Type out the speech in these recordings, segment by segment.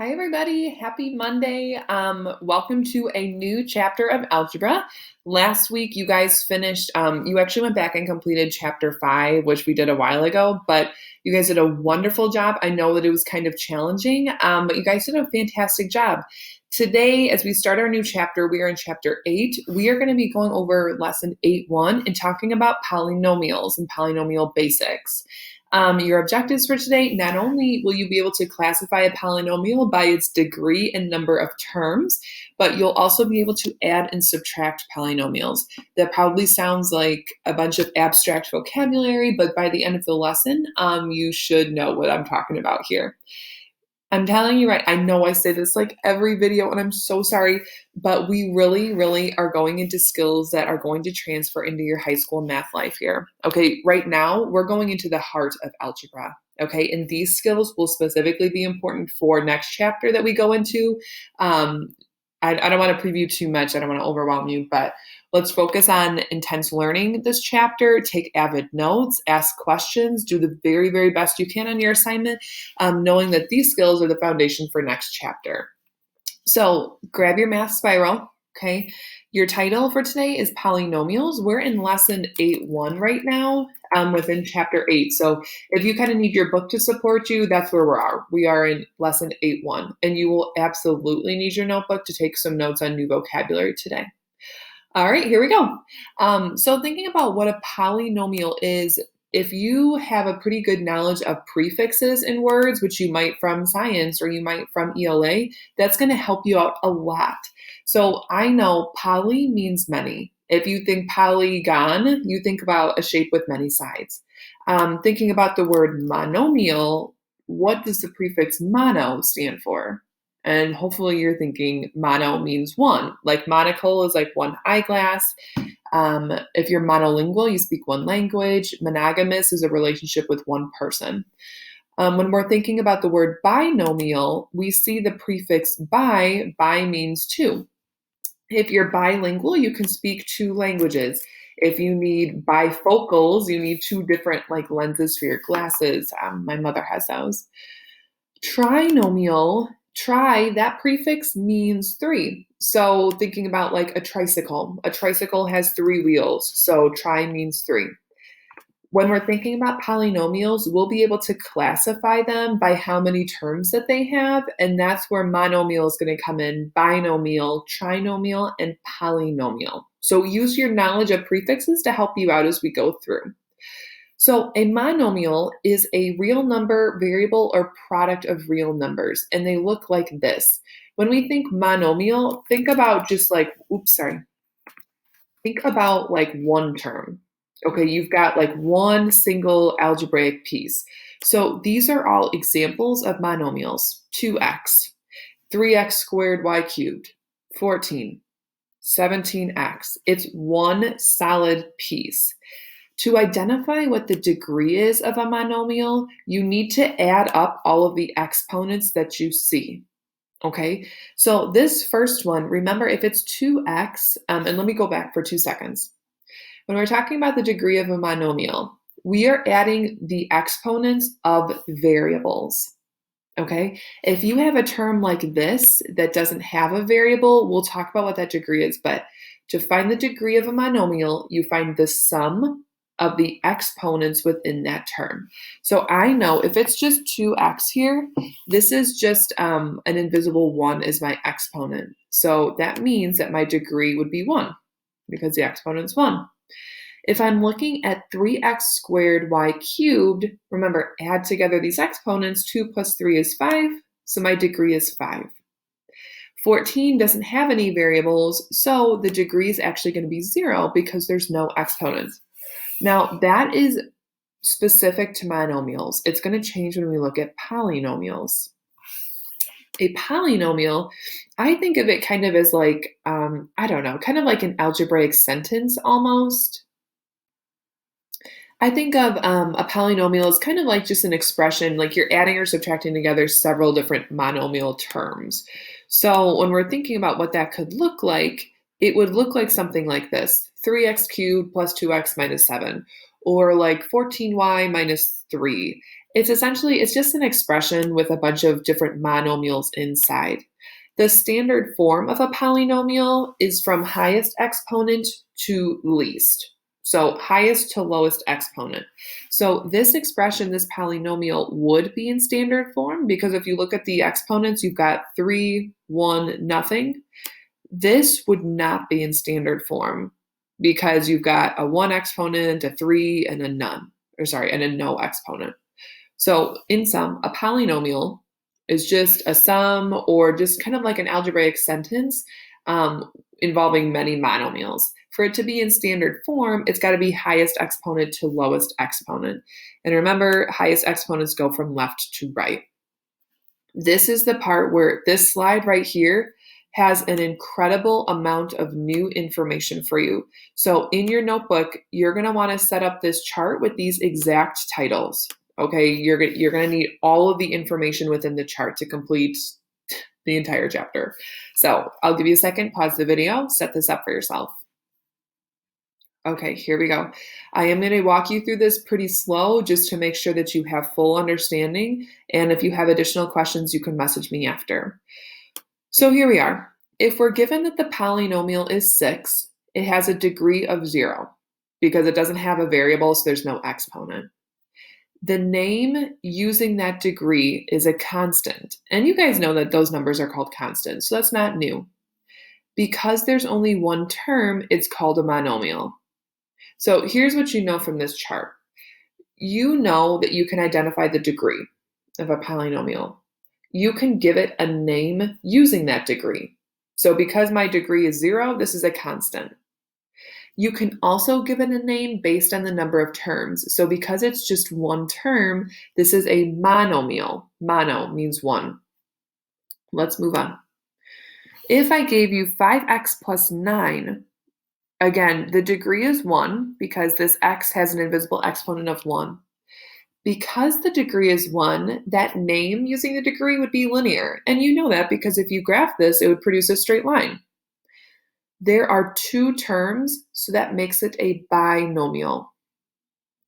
Hi, everybody. Happy Monday. Welcome to a new chapter of Algebra. Last week, you guys finished, you actually went back and completed chapter 5, which we did a while ago, but you guys did a wonderful job. I know that it was kind of challenging, but you guys did a fantastic job. Today, as we start our new chapter, we are in chapter 8. We are going to be going over lesson 8.1 and talking about polynomials and polynomial basics. Your objectives for today, not only will you be able to classify a polynomial by its degree and number of terms, but you'll also be able to add and subtract polynomials. That probably sounds like a bunch of abstract vocabulary, but by the end of the lesson, you should know what I'm talking about here. I'm telling you, right, I know I say this like every video, and I'm so sorry, but we really are going into skills that are going to transfer into your high school math life here. Okay, right now, we're going into the heart of algebra. Okay, and these skills will specifically be important for next chapter that we go into. I don't want to preview too much. I don't want to overwhelm you, but let's focus on intense learning this chapter. Take avid notes, ask questions, do the very best you can on your assignment, knowing that these skills are the foundation for next chapter. So grab your math spiral, okay? Your title for today is Polynomials. We're in lesson 8.1 right now, within chapter 8. So if you kind of need your book to support you, that's where we are. We are in lesson 8.1, and you will absolutely need your notebook to take some notes on new vocabulary today. All right, here we go. So thinking about what a polynomial is, if you have a pretty good knowledge of prefixes in words, which you might from science or you might from ELA, that's going to help you out a lot. So I know poly means many. If you think polygon, you think about a shape with many sides. Thinking about the word monomial, what does the prefix mono stand for? And hopefully you're thinking mono means one, like monocle is like one eyeglass. If you're monolingual, you speak one language. Monogamous is a relationship with one person. When we're thinking about the word binomial, we see the prefix bi means two. If you're bilingual, you can speak two languages. If you need bifocals, you need two different like lenses for your glasses. My mother has those. Trinomial, that prefix means three. So thinking about like a tricycle has three wheels. So tri means three. When we're thinking about polynomials, we'll be able to classify them by how many terms that they have, and that's where monomial is going to come in: binomial, trinomial, and polynomial. So use your knowledge of prefixes to help you out as we go through. So a monomial is a real number, variable, or product of real numbers, and they look like this. When we think monomial, think about just like, think about like one term. Okay, you've got like one single algebraic piece. So these are all examples of monomials: 2x, 3x squared y cubed, 14, 17x. It's one solid piece. To identify what the degree is of a monomial, you need to add up all of the exponents that you see. Okay, so this first one, remember if it's 2x, and let me go back for 2 seconds. When we're talking about the degree of a monomial, we are adding the exponents of variables. Okay, if you have a term like this that doesn't have a variable, we'll talk about what that degree is, but to find the degree of a monomial, you find the sum of the exponents within that term. So I know if it's just 2x here, this is just an invisible 1 is my exponent. So that means that my degree would be 1 because the exponent's 1. If I'm looking at 3x squared y cubed, remember, add together these exponents. 2 plus 3 is 5, so my degree is 5. 14 doesn't have any variables, so the degree is actually going to be 0 because there's no exponents. Now, that is specific to monomials. It's going to change when we look at polynomials. A polynomial, I think of it kind of as like, I don't know, kind of like an algebraic sentence almost. I think of a polynomial as kind of like just an expression, like you're adding or subtracting together several different monomial terms. So when we're thinking about what that could look like, it would look like something like this: 3x cubed plus 2x minus 7, or like 14y minus 3. It's just an expression with a bunch of different monomials inside. The standard form of a polynomial is from highest exponent to least. So highest to lowest exponent. So this expression, this polynomial, would be in standard form because if you look at the exponents, you've got 3, 1, nothing. This would not be in standard form because you've got a 1 exponent, a 3, and a none. And a no exponent. So in sum, a polynomial is just a sum or just kind of like an algebraic sentence involving many monomials. For it to be in standard form, it's got to be highest exponent to lowest exponent. And remember, highest exponents go from left to right. This is the part where this slide right here has an incredible amount of new information for you. So in your notebook, you're going to want to set up this chart with these exact titles. Okay, you're going to need all of the information within the chart to complete the entire chapter. So I'll give you a second, pause the video, set this up for yourself. Okay, here we go. I am going to walk you through this pretty slow just to make sure that you have full understanding. And if you have additional questions, you can message me after. So here we are. If we're given that the polynomial is 6, it has a degree of 0 because it doesn't have a variable, so there's no exponent. The name using that degree is a constant. And you guys know that those numbers are called constants, so that's not new. Because there's only one term, it's called a monomial. So here's what you know from this chart. You know that you can identify the degree of a polynomial. You can give it a name using that degree. So because my degree is 0, this is a constant. You can also give it a name based on the number of terms. So because it's just one term, this is a monomial. Mono means one. Let's move on. If I gave you 5x plus 9, again, the degree is 1 because this x has an invisible exponent of 1. Because the degree is 1, that name using the degree would be linear. And you know that because if you graph this, it would produce a straight line. There are 2 terms, so that makes it a binomial.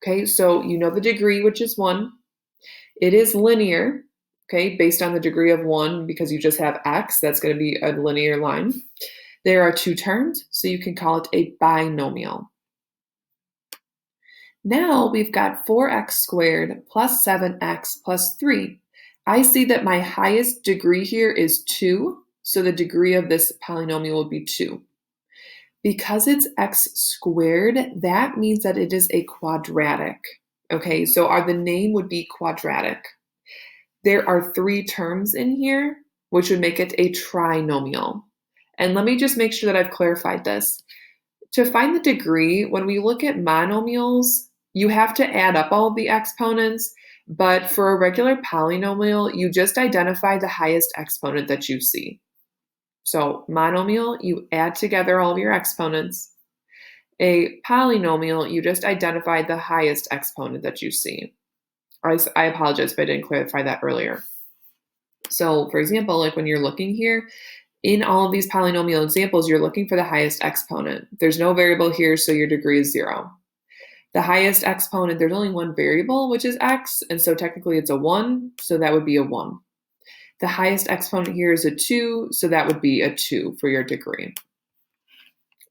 Okay, so you know the degree, which is 1. It is linear, okay, based on the degree of 1 because you just have x, that's going to be a linear line. There are 2 terms, so you can call it a binomial. Now we've got 4x squared plus 7x plus 3. I see that my highest degree here is 2, so the degree of this polynomial would be 2. Because it's x squared, that means that it is a quadratic. Okay, so the name would be quadratic. There are 3 terms in here, which would make it a trinomial. And let me just make sure that I've clarified this. To find the degree, when we look at monomials, you have to add up all of the exponents, but for a regular polynomial, you just identify the highest exponent that you see. So monomial, you add together all of your exponents. A polynomial, you just identify the highest exponent that you see. I apologize if I didn't clarify that earlier. So for example, like when you're looking here, in all of these polynomial examples, you're looking for the highest exponent. There's no variable here, so your degree is 0. The highest exponent, there's only one variable, which is x, and so technically it's a 1, so that would be a 1. The highest exponent here is a 2, so that would be a 2 for your degree.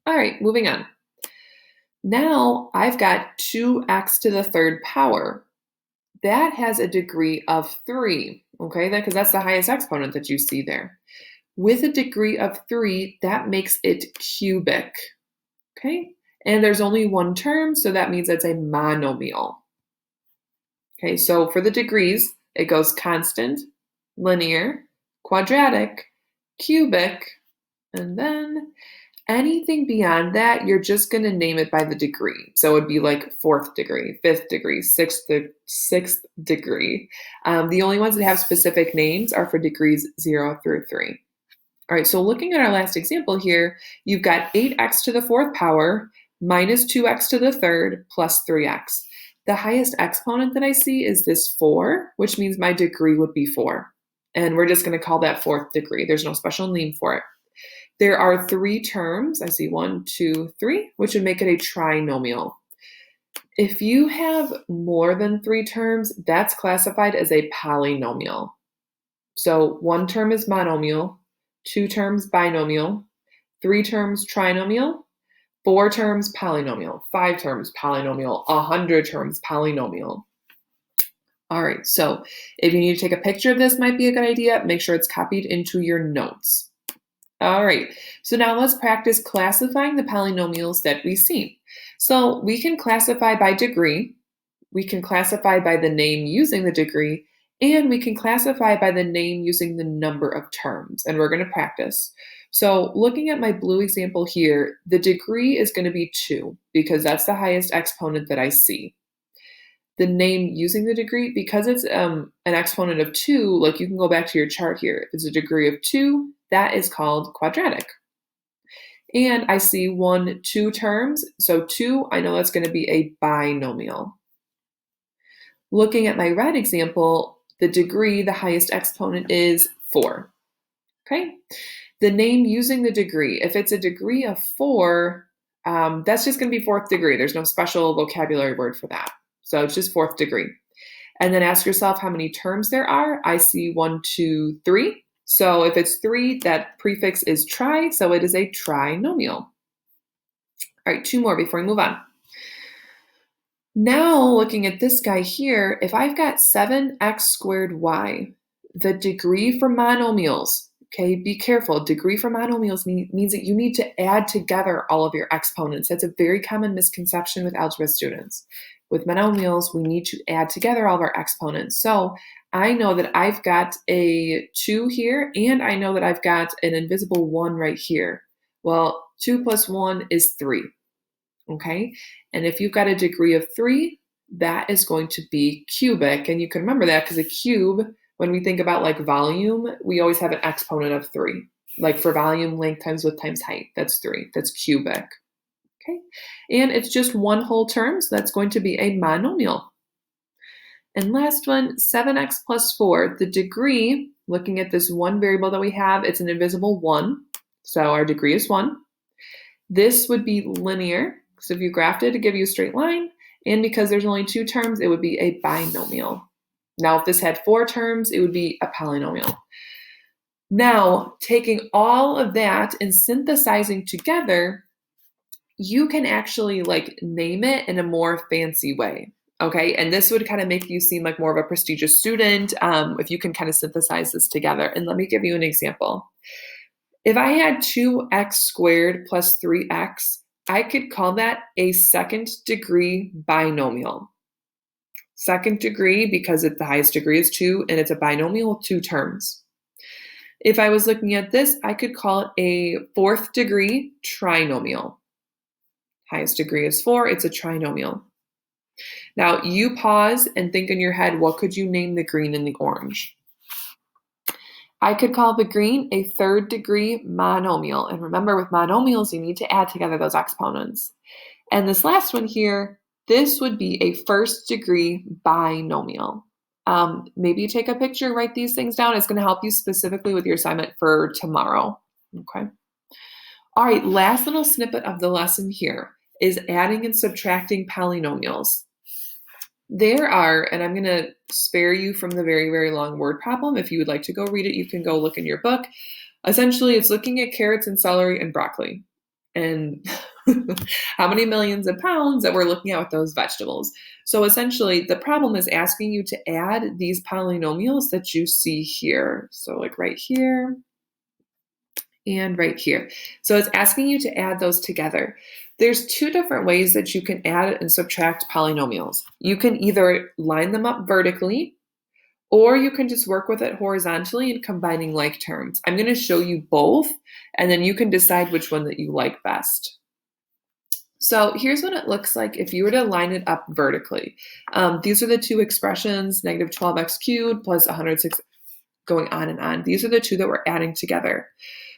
All right, moving on. Now I've got 2x to the 3rd power. That has a degree of 3, okay, because that's the highest exponent that you see there. With a degree of 3, that makes it cubic, okay? And there's only one term, so that means it's a monomial. Okay, so for the degrees, it goes constant, linear, quadratic, cubic, and then anything beyond that, you're just going to name it by the degree. So it would be like 4th degree, 5th degree, 6th degree. The only ones that have specific names are for degrees 0 through 3. All right, so looking at our last example here, you've got 8x to the 4th power minus 2x to the 3rd plus 3x. The highest exponent that I see is this 4, which means my degree would be 4. And we're just going to call that 4th degree. There's no special name for it. There are 3 terms. I see 1, 2, 3, which would make it a trinomial. If you have more than 3 terms, that's classified as a polynomial. So 1 term is monomial, 2 terms binomial, 3 terms trinomial, 4 terms polynomial, 5 terms polynomial, 100 terms polynomial. All right, so if you need to take a picture of this, might be a good idea. Make sure it's copied into your notes. All right, so now let's practice classifying the polynomials that we see. So we can classify by degree, we can classify by the name using the degree, and we can classify by the name using the number of terms, and we're going to practice. So looking at my blue example here, the degree is going to be 2 because that's the highest exponent that I see. The name using the degree, because it's an exponent of 2, like you can go back to your chart here. If it's a degree of 2, that is called quadratic. And I see 1, 2 terms, so 2, I know that's going to be a binomial. Looking at my red example, the degree, the highest exponent is 4. Okay? The name using the degree, if it's a degree of 4, that's just going to be 4th degree. There's no special vocabulary word for that. So it's just 4th degree. And then ask yourself how many terms there are. I see 1, 2, 3. So if it's 3, that prefix is tri, so it is a trinomial. All right, 2 more before we move on. Now looking at this guy here, if I've got 7x squared y, the degree for monomials, okay, be careful. Degree for monomials means that you need to add together all of your exponents. That's a very common misconception with algebra students. With monomials, we need to add together all of our exponents. So I know that I've got a 2 here, and I know that I've got an invisible 1 right here. Well, 2 plus 1 is 3, okay? And if you've got a degree of 3, that is going to be cubic. And you can remember that because a cube, when we think about like volume, we always have an exponent of 3. Like for volume, length times width times height, that's 3. That's cubic. Okay, and it's just 1 whole term, so that's going to be a monomial. And last one, 7x plus 4. The degree, looking at this one variable that we have, it's an invisible 1, so our degree is 1. This would be linear, so if you graphed it, it'd give you a straight line, and because there's only 2 terms, it would be a binomial. Now, if this had 4 terms, it would be a polynomial. Now, taking all of that and synthesizing together, you can actually like name it in a more fancy way, okay? And this would kind of make you seem like more of a prestigious student if you can kind of synthesize this together. And let me give you an example. If I had 2x squared plus 3x, I could call that a 2nd degree binomial. 2nd degree because the highest degree is 2, and it's a binomial with 2 terms. If I was looking at this, I could call it a 4th degree trinomial. Highest degree is 4, it's a trinomial. Now you pause and think in your head, what could you name the green and the orange? I could call the green a 3rd degree monomial. And remember, with monomials, you need to add together those exponents. And this last one here, this would be a 1st degree binomial. Maybe take a picture, write these things down. It's going to help you specifically with your assignment for tomorrow. Okay. All right, last little snippet of the lesson here is adding and subtracting polynomials. There are, and I'm going to spare you from the very, very long word problem. If you would like to go read it, you can go look in your book. Essentially, it's looking at carrots and celery and broccoli and how many millions of pounds that we're looking at with those vegetables. So essentially, the problem is asking you to add these polynomials that you see here. So like right here and right here. So it's asking you to add those together. There's 2 different ways that you can add and subtract polynomials. You can either line them up vertically, or you can just work with it horizontally and combining like terms. I'm going to show you both, and then you can decide which one that you like best. So here's what it looks like if you were to line it up vertically. These are the 2 expressions, negative 12x cubed plus 106, going on and on. These are the 2 that we're adding together.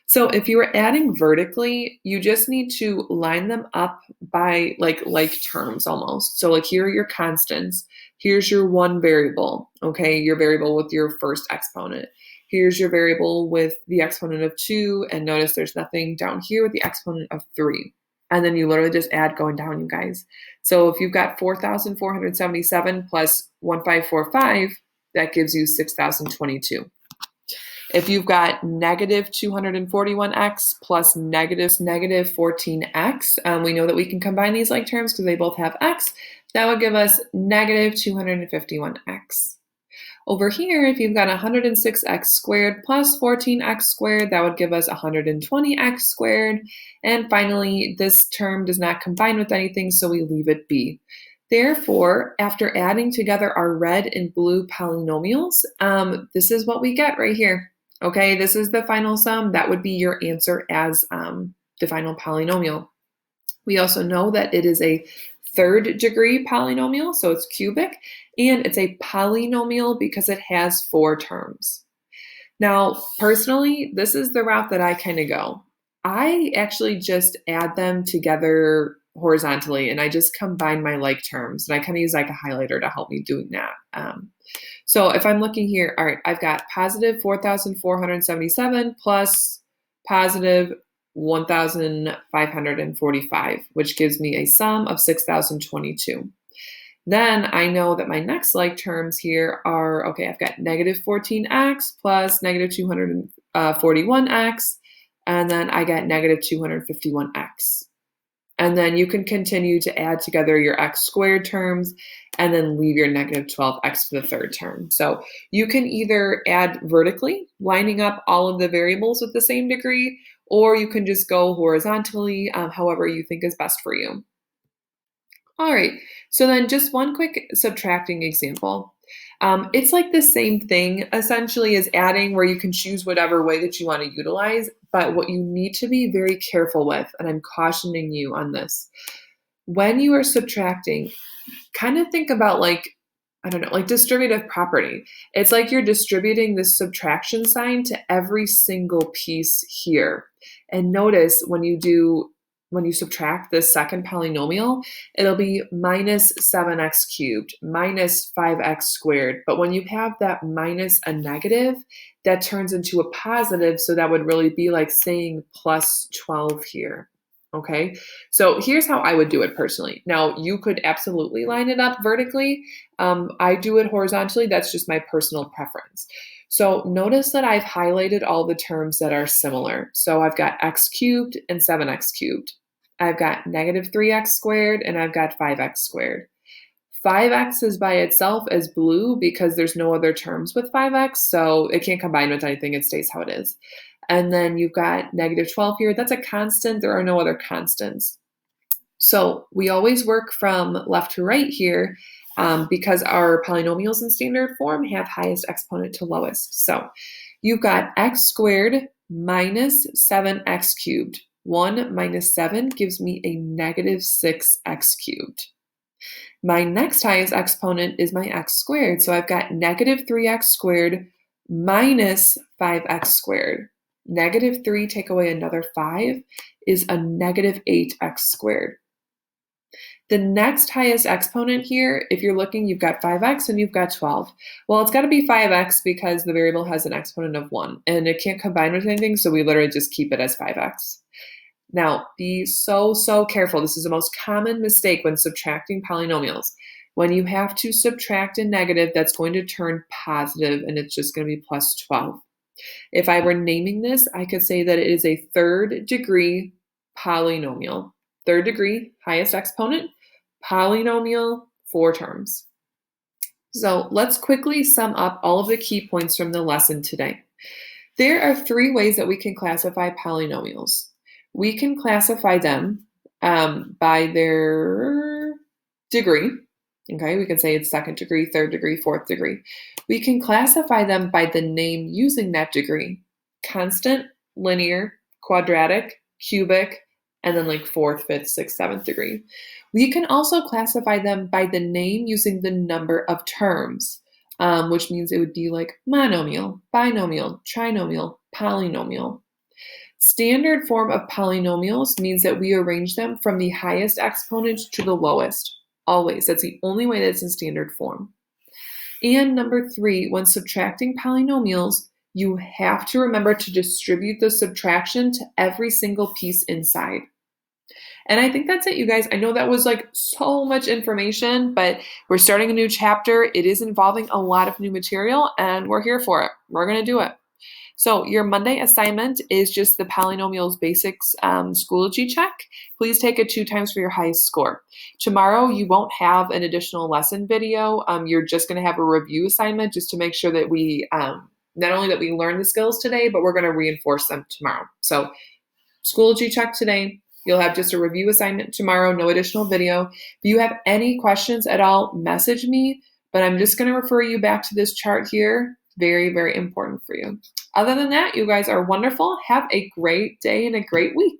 So if you were adding vertically, you just need to line them up by like terms almost. So like here are your constants. Here's your one variable, okay? Your variable with your first exponent. Here's your variable with the exponent of 2, and notice there's nothing down here with the exponent of 3. And then you literally just add going down, you guys. So if you've got 4,477 plus 1545, that gives you 6,022. If you've got negative 241x plus negative 14x, we know that we can combine these like terms because they both have x. That would give us negative 251x. Over here, if you've got 106x squared plus 14x squared, that would give us 120x squared. And finally, this term does not combine with anything, so we leave it be. Therefore, after adding together our red and blue polynomials, this is what we get right here. Okay, this is the final sum. That would be your answer as the final polynomial. We also know that it is a third degree polynomial, so it's cubic, and it's a polynomial because it has 4 terms. Now, personally, this is the route that I kind of go. I actually just add them together horizontally, and I just combine my like terms, and I kind of use like a highlighter to help me doing that. So if I'm looking here, all right, I've got positive 4,477 plus positive 1,545, which gives me a sum of 6,022. Then I know that my next like terms here are, okay, I've got negative 14x plus negative 241x, and then I got negative 251x. And then you can continue to add together your x squared terms and then leave your negative 12x for the third term. So you can either add vertically, lining up all of the variables with the same degree, or you can just go horizontally, however you think is best for you. All right, so then just one quick subtracting example. It's like the same thing essentially as adding, where you can choose whatever way that you want to utilize, but what you need to be very careful with, and I'm cautioning you on this, when you are subtracting, kind of think about like, I don't know, like distributive property. It's like you're distributing this subtraction sign to every single piece here. And notice when you subtract this second polynomial, it'll be minus 7x cubed, minus 5x squared. But when you have that minus a negative, that turns into a positive. So that would really be like saying plus 12 here. Okay, so here's how I would do it personally. Now, you could absolutely line it up vertically. I do it horizontally. That's just my personal preference. So notice that I've highlighted all the terms that are similar. So I've got x cubed and 7x cubed. I've got negative 3x squared, and I've got 5x squared. 5x is by itself as blue because there's no other terms with 5x, so it can't combine with anything. It stays how it is. And then you've got negative 12 here. That's a constant. There are no other constants. So we always work from left to right here because our polynomials in standard form have highest exponent to lowest. So you've got x squared minus 7x cubed. 1 minus 7 gives me a negative 6x cubed. My next highest exponent is my x squared. So I've got negative 3x squared minus 5x squared. Negative 3 take away another 5 is a negative 8x squared. The next highest exponent here, if you're looking, you've got 5x and you've got 12. Well, it's got to be 5x because the variable has an exponent of 1, and it can't combine with anything, so we literally just keep it as 5x. Now, be so careful. This is the most common mistake when subtracting polynomials. When you have to subtract a negative, that's going to turn positive, and it's just going to be plus 12. If I were naming this, I could say that it is a third degree polynomial. Third degree, highest exponent, polynomial, 4 terms. So let's quickly sum up all of the key points from the lesson today. There are 3 ways that we can classify polynomials. We can classify them by their degree. Okay, we can say it's second degree, third degree, fourth degree. We can classify them by the name using that degree: constant, linear, quadratic, cubic, and then like fourth, fifth, sixth, seventh degree. We can also classify them by the name using the number of terms, which means it would be like monomial, binomial, trinomial, polynomial. Standard form of polynomials means that we arrange them from the highest exponent to the lowest. Always. That's the only way that's in standard form. And number 3, when subtracting polynomials, you have to remember to distribute the subtraction to every single piece inside. And I think that's it, you guys. I know that was like so much information, but we're starting a new chapter. It is involving a lot of new material, and we're here for it. We're going to do it. So your Monday assignment is just the Polynomials Basics Schoology check. Please take it 2 times for your highest score. Tomorrow you won't have an additional lesson video. You're just going to have a review assignment just to make sure that we not only that we learn the skills today, but we're going to reinforce them tomorrow. So Schoology check today. You'll have just a review assignment tomorrow, no additional video. If you have any questions at all, message me, but I'm just going to refer you back to this chart here. Very, very important for you. Other than that, you guys are wonderful. Have a great day and a great week.